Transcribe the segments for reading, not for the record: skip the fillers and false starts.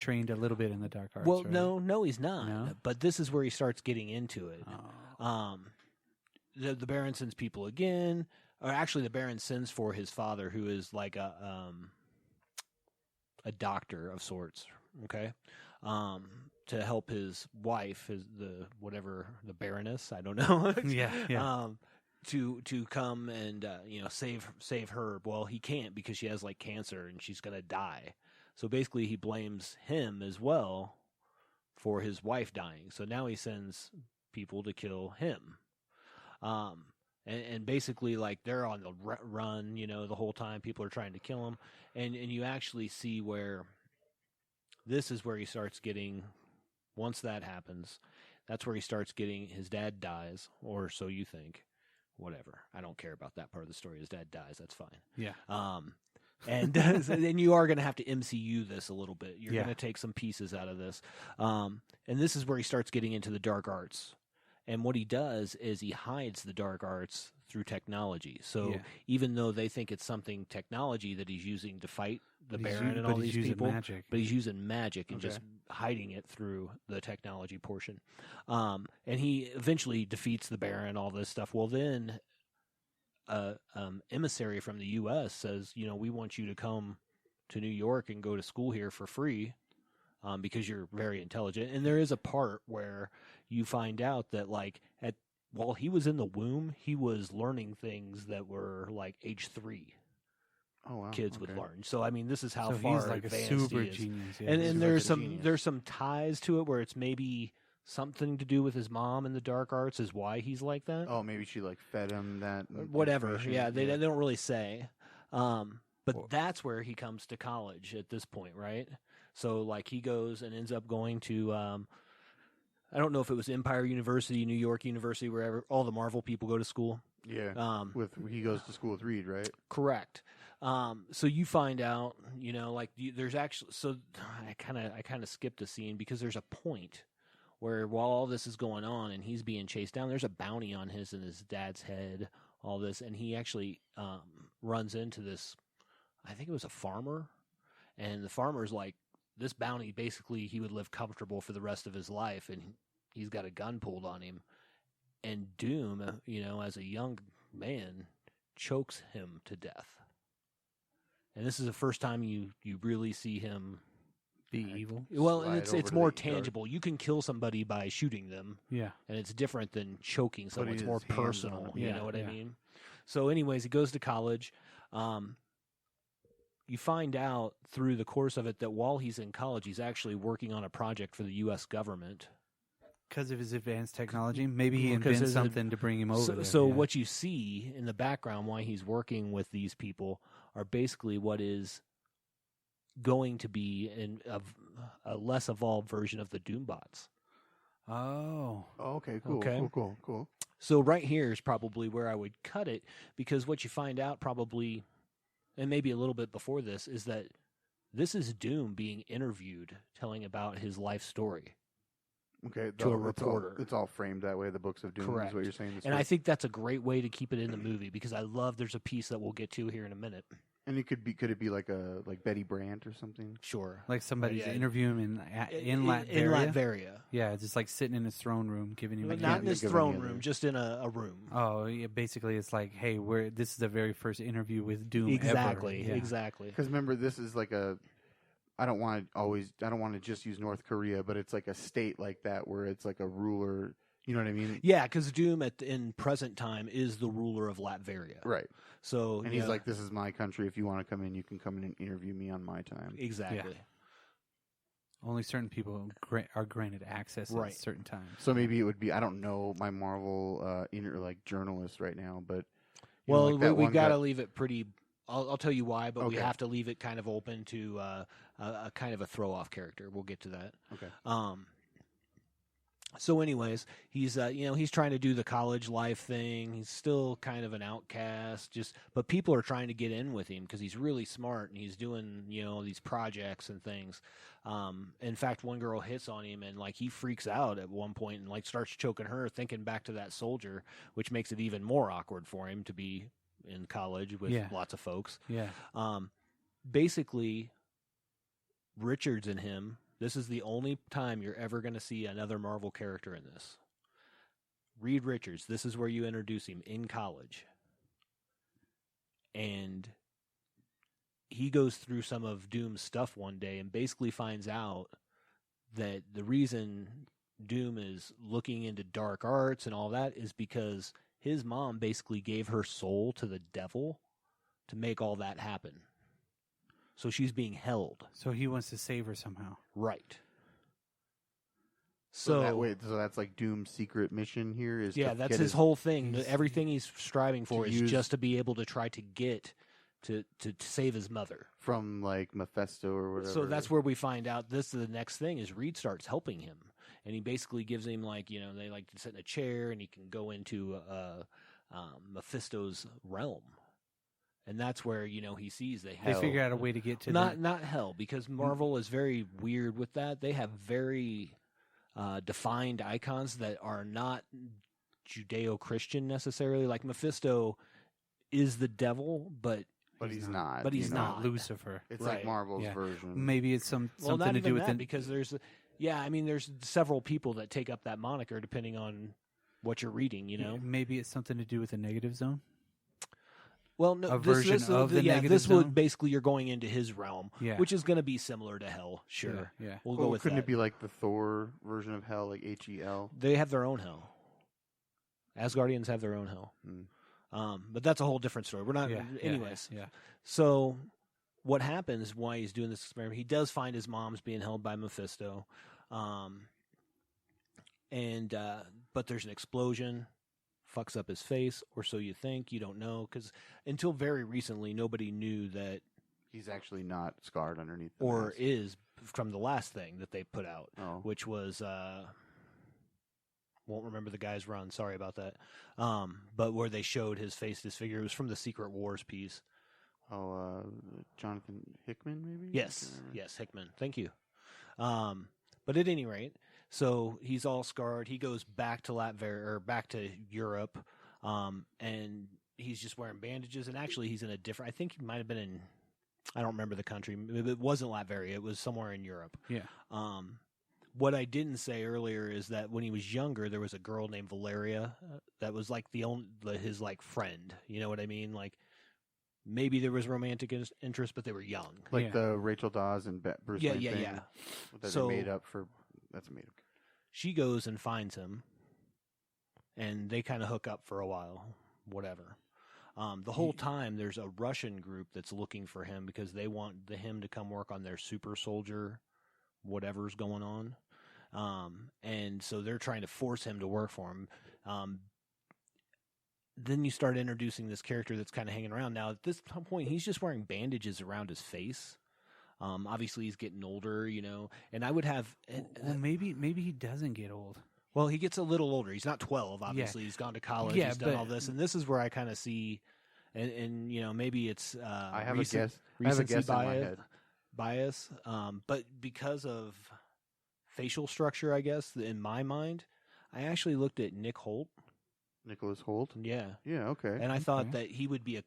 trained a little bit in the dark arts. Well, right? no, he's not. No? But this is where he starts getting into it. Oh. The Baron sends people again, or actually, the Baron sends for his father, who is like a doctor of sorts. Okay, to help his wife, the Baroness. I don't know. Yeah. To come and save her. Well, he can't because she has like cancer and she's gonna die. So basically, he blames him as well for his wife dying. So now he sends people to kill him. And basically, like, they're on the run, the whole time. People are trying to kill him. And you actually see where this is where he starts getting, once that happens, that's where he starts getting, his dad dies, or so you think. Whatever. I don't care about that part of the story. His dad dies. That's fine. Yeah. And then you are going to have to MCU this a little bit. You're Yeah. going to take some pieces out of this. And this is where he starts getting into the dark arts. And what he does is he hides the dark arts through technology. So even though they think it's something technology that he's using to fight the Baron and all these people, but he's using magic and just hiding it through the technology portion. And he eventually defeats the Baron, all this stuff. Well, then emissary from the U.S. says, we want you to come to New York and go to school here for free because you're very intelligent. And there is a part where you find out that, like, while he was in the womb, he was learning things that were like age 3. Oh, wow. Kids would learn. So I mean, this is how So far he's like advanced a super he is. genius. Yeah. And there's some ties to it where it's maybe something to do with his mom in the dark arts is why he's like that. Oh, maybe she like fed him that. Whatever. Yeah, they don't really say. But that's where he comes to college at this point, right? So like he goes and ends up going to I don't know if it was Empire University, New York University, wherever all the Marvel people go to school. Yeah. He goes to school with Reed, right? Correct. So you find out, there's actually, so I kind of skipped a scene because there's a point where while all this is going on and he's being chased down, there's a bounty on his and his dad's head, all this, and he actually runs into this, I think it was a farmer, and the farmer's like, this bounty, basically, he would live comfortable for the rest of his life, and he's got a gun pulled on him, and Doom, as a young man, chokes him to death. And this is the first time you really see him be evil. Well, and it's more tangible. You can kill somebody by shooting them. Yeah. And it's different than choking someone. It's more personal. You know what I mean? So anyways, he goes to college. You find out through the course of it that while he's in college, he's actually working on a project for the U.S. government. Because of his advanced technology? Maybe he invents something to bring him over. So what you see in the background while he's working with these people are basically what is going to be a less evolved version of the Doombots. Oh. Okay, cool. Okay. Cool. So right here is probably where I would cut it, because what you find out probably, and maybe a little bit before this, is that this is Doom being interviewed, telling about his life story. Okay, to a reporter. It's all framed that way. The books of Doom Correct. is what you're saying. And I think that's a great way to keep it in the movie, because I love there's a piece that we'll get to here in a minute. And could it be like Betty Brant or something? Sure. Like somebody's interviewing him in Latveria? In Latveria. Yeah, just like sitting in his throne room, giving him... Not in his throne room, just in a room. Oh, yeah, basically it's like, hey, this is the very first interview with Doom exactly, ever. Yeah. Exactly. Because remember, this is like I don't want to just use North Korea, but it's like a state like that where it's like a ruler. You know what I mean? Yeah, because Doom in present time is the ruler of Latveria. Right. So, and he's like, this is my country. If you want to come in, you can come in and interview me on my time. Exactly. Yeah. Only certain people are granted access at certain times. So maybe it would be, I don't know my Marvel journalists right now, but we got to leave it pretty. I'll tell you why, but we have to leave it kind of open to a kind of a throw off character. We'll get to that. Okay. So anyways, he's he's trying to do the college life thing. He's still kind of an outcast, but people are trying to get in with him because he's really smart and he's doing, these projects and things. In fact, one girl hits on him and like he freaks out at one point and like starts choking her, thinking back to that soldier, which makes it even more awkward for him to be in college with lots of folks. Yeah. Basically, Richards and him This is the only time you're ever going to see another Marvel character in this. Reed Richards, this is where you introduce him in college. And he goes through some of Doom's stuff one day and basically finds out that the reason Doom is looking into dark arts and all that is because his mom basically gave her soul to the devil to make all that happen. So she's being held. So he wants to save her somehow. Right. So that's like Doom's secret mission here is that's his whole thing. he's- Everything he's striving for to is use- just to be able to try to get to save his mother. from like Mephisto or whatever. So that's where we find out this is the next thing is Reed starts helping him. And he basically gives him they like to sit in a chair and he can go into Mephisto's realm. And that's where, he sees They Hell. figure out a way to get to not hell, because Marvel is very weird with that. They have very defined icons that are not Judeo-Christian necessarily. Like Mephisto is the devil, but he's not. But he's you know? not. Lucifer. It's Right. like Marvel's Yeah. version. Maybe it's something not to even do with that, the because there's several people that take up that moniker depending on what you're reading. Maybe it's something to do with the negative zone. Well, no, A version of the negative this zone? would basically you're going into his realm, Yeah. which is going to be similar to hell. Sure, Yeah. we'll Well, go with couldn't that. it be like the Thor version of hell, like HEL? They have their own hell. Asgardians have their own hell. But that's a whole different story. We're not. Anyways, Yeah. So what happens while he's doing this experiment? He does find his mom's being held by Mephisto, but there's an explosion. Fucks up his face, or so you think. You don't know, because until very recently, nobody knew that, He's actually not scarred underneath the or mask. is from the last thing that they put out, Oh. which was won't remember the guy's run. Sorry about that. But where they showed his face disfigure, it was from the Secret Wars piece. Jonathan Hickman, maybe? Yes, Hickman. Thank you. But at any rate, so he's all scarred. He goes back to back to Europe, and he's just wearing bandages. And actually, he's in a different. I think he might have been in. I don't remember the country. It wasn't Latveria. It was somewhere in Europe. Yeah. What I didn't say earlier is that when he was younger, there was a girl named Valeria that was like his like friend. You know what I mean? Like maybe there was romantic interest, but they were young. Like Yeah. the Rachel Dawes and Bruce Wayne thing. Yeah. That So- they made up for. That's a made up. She goes and finds him, and they kind of hook up for a while, whatever. The whole time, there's a Russian group that's looking for him because they want him to come work on their super soldier, whatever's going on. And so they're trying to force him to work for him. Then you start introducing this character that's kind of hanging around. Now, at this point, he's just wearing bandages around his face. Obviously, he's getting older, and I would have... Well, maybe he doesn't get old. Well, he gets a little older. He's not 12, obviously. He's gone to college. Yeah, he's done but- all this. And this is where I kind of see, and maybe it's I have a guess. I have a recency guess in my head. bias. But because of facial structure, I guess, in my mind, I actually looked at Nick Holt. Nicholas Holt. Yeah. Yeah. Okay. And I thought Okay. that he would be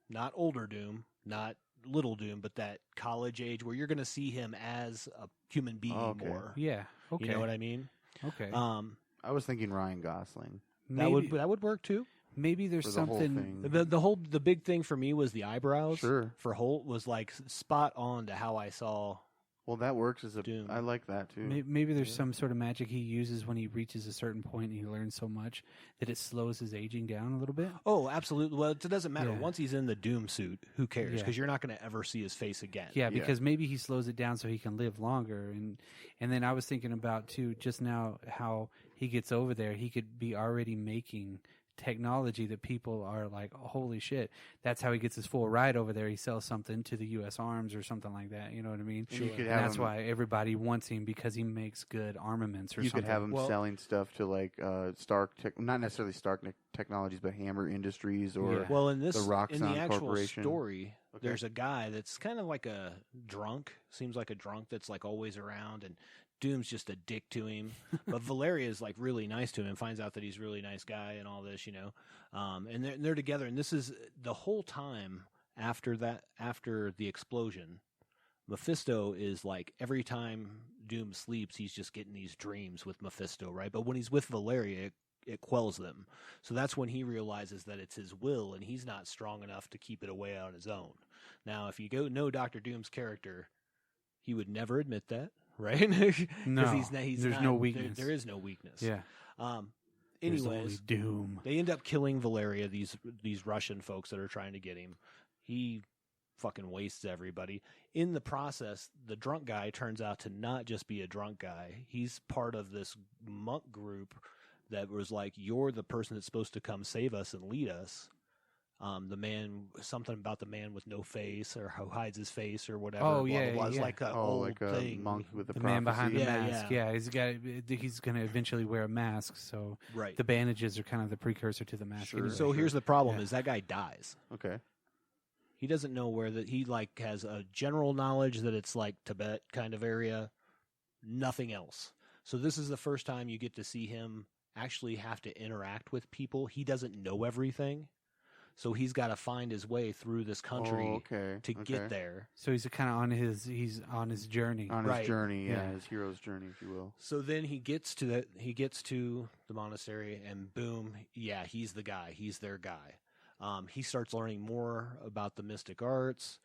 not older Doom, not little Doom, but that college age where you're going to see him as a human being okay. more. Yeah. Okay. You know what I mean? Okay. I was thinking Ryan Gosling. That would work too. Maybe there's For the whole something. thing. The big thing for me was the eyebrows. Sure. For Holt was like spot on to how I saw. Well, that works as a. Doom. I like that too. Maybe there's Yeah. some sort of magic he uses when he reaches a certain point and he learns so much that it slows his aging down a little bit. Oh, absolutely. Well, it doesn't matter. Yeah. Once he's in the Doom suit, who cares? Yeah. Because you're not going to ever see his face again. Yeah, Yeah. because maybe he slows it down so he can live longer. And then I was thinking about too just now how he gets over there. He could be already making technology that people are like, oh, holy shit. That's how he gets his full ride over there. He sells something to the U.S. Arms or something like that. You know what I mean? And you could And have that's him, why everybody wants him, because he makes good armaments or you something. could have him Well- selling stuff to like not necessarily Stark Technologies, but Hammer Industries or Yeah. Well, in The the Roxxon actual Corporation. story, Okay. there's a guy that's kind of like a drunk. Seems like a drunk that's like always around, and Doom's just a dick to him. But Valeria is like really nice to him. Finds out that he's a really nice guy and all this, and they're together. And this is the whole time after the explosion. Mephisto is like every time Doom sleeps, he's just getting these dreams with Mephisto, right? But when he's with Valeria, it quells them. So that's when he realizes that it's his will and he's not strong enough to keep it away on his own. Now, if you know Dr. Doom's character, he would never admit that, right? No, he's there's not, no weakness. There is no weakness. Yeah. There's only Anyways, Doom. they end up killing Valeria, these Russian folks that are trying to get him. He fucking wastes everybody. In the process, the drunk guy turns out to not just be a drunk guy. He's part of this monk group that was like, you're the person that's supposed to come save us and lead us. The man, something about the man with no face or who hides his face or whatever. Oh, blah, yeah, blah, blah. It's yeah. like a Oh, old like a thing. monk with The the man behind the prophecy. Yeah, mask. Yeah, he's going to eventually wear a mask, so Right. the bandages are kind of the precursor to the mask. Sure. anyway. So here's the problem: Yeah. is that guy dies. Okay. He doesn't know where that he like has a general knowledge that it's like Tibet kind of area, nothing else. So this is the first time you get to see him actually have to interact with people. He doesn't know everything. So he's got to find his way through this country Oh, okay. to okay. get there. So he's kind of on his journey. On Right. his journey, Yeah. his hero's journey, if you will. So then he gets to the monastery and boom, yeah, he's the guy. He's their guy. He starts learning more about the mystic arts.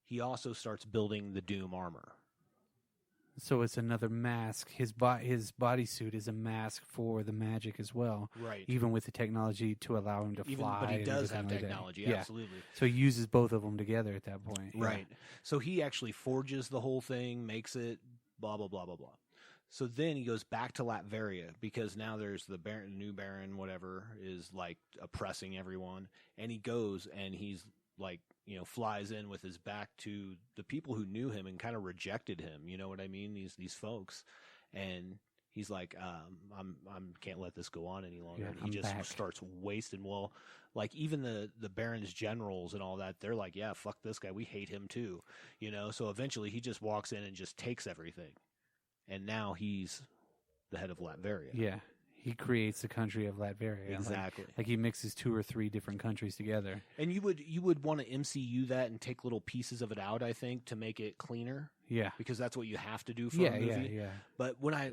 He also starts building the Doom armor. So it's another mask. His bodysuit is a mask for the magic as well, Right. even with the technology to allow him to fly. But he and does everything have like that. technology, Yeah. absolutely. So he uses both of them together at that point. Yeah. Right. So he actually forges the whole thing, makes it, blah, blah, blah, blah, blah. So then he goes back to Latveria because now there's the new Baron, whatever, is like oppressing everyone. And he goes and he's like, flies in with his back to the people who knew him and kind of rejected him. You know what I mean? These folks. And he's like, I'm can't let this go on any longer. Yeah, and he I'm just back. starts wasting. Well, like even the Baron's generals and all that, they're like, yeah, fuck this guy. We hate him too. So eventually he just walks in and just takes everything. And now he's the head of Latveria. Yeah. He creates the country of Latveria. Exactly. Like he mixes 2 or 3 different countries together. And you would want to MCU that and take little pieces of it out, I think, to make it cleaner, Yeah. because that's what you have to do for Yeah, a movie. yeah. But when I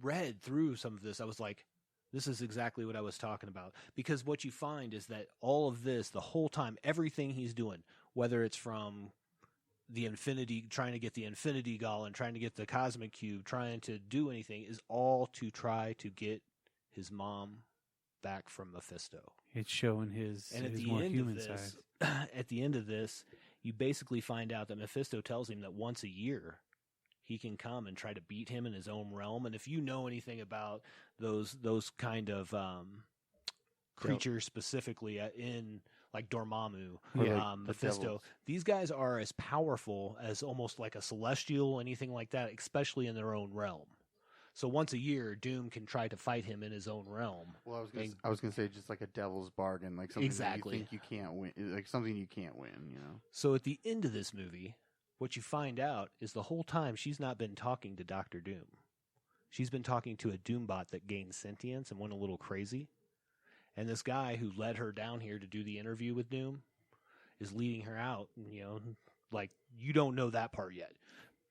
read through some of this, I was like, this is exactly what I was talking about. Because what you find is that all of this, the whole time, everything he's doing, whether it's from trying to get the Infinity Gauntlet, trying to get the Cosmic Cube, trying to do anything, is all to try to get his mom back from Mephisto. It's showing his, And at his the more end human of this, side. at the end of this, you basically find out that Mephisto tells him that once a year he can come and try to beat him in his own realm. And if you know anything about those kind of creatures specifically in like Dormammu, Or like the Mephisto, devils. these guys are as powerful as almost like a celestial, anything like that, especially in their own realm. So once a year, Doom can try to fight him in his own realm. Well, I was gonna say just like a devil's bargain, like something Exactly. that you think you can't win, like something you can't win. So at the end of this movie, what you find out is the whole time she's not been talking to Dr. Doom. She's been talking to a Doombot that gained sentience and went a little crazy. And this guy who led her down here to do the interview with Doom is leading her out. Like you don't know that part yet.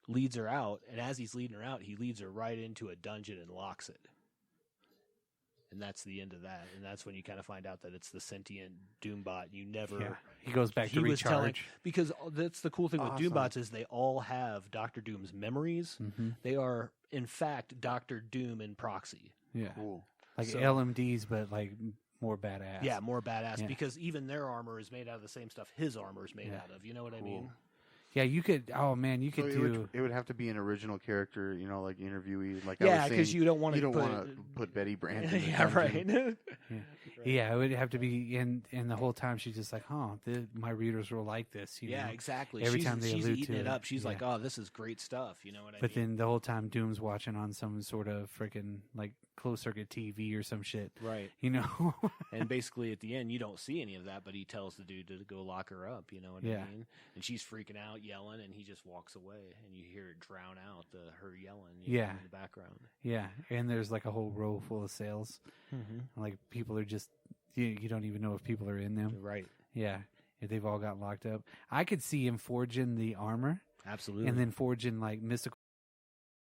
Leads her out, and as he's leading her out, he leads her right into a dungeon and locks it. And that's the end of that. And that's when you kind of find out that it's the sentient Doombot. You never... Yeah. He goes back to He was telling... recharge. Because that's the cool thing with Awesome. Doombots is they all have Dr. Doom's memories. Mm-hmm. They are, in fact, Dr. Doom in proxy. Yeah. Cool. Like So- LMDs, but like more badass. Yeah, more badass. Yeah. Because even their armor is made out of the same stuff his armor is made Yeah. out of. You know what I Cool. mean? Yeah, you could. Oh man, you So could it do. would have to be an original character, like interviewee. Like I Yeah, was because saying, you don't want you to don't want to put Betty Brant. In the yeah, dungeon. right. Yeah, it would have to be. And the whole time she's just like, my readers will like this. Yeah, know? exactly. Every she's, time they she's allude eating to it it, up. She's yeah. like, "Oh, this is great stuff." You know what I But mean? then the whole time Doom's watching on some sort of freaking like closed circuit TV or some shit. Right. You know? And basically, at the end, you don't see any of that, but he tells the dude to go lock her up. You know what Yeah. I mean? And she's freaking out, yelling, and he just walks away, and you hear it drown out her yelling. Yeah. in the background. Yeah, and there's like a whole row full of sales. Mm-hmm. Like people are just you don't even know if people are in them. Right. Yeah, if they've all got locked up. I could see him forging the armor Absolutely. and then forging like mystical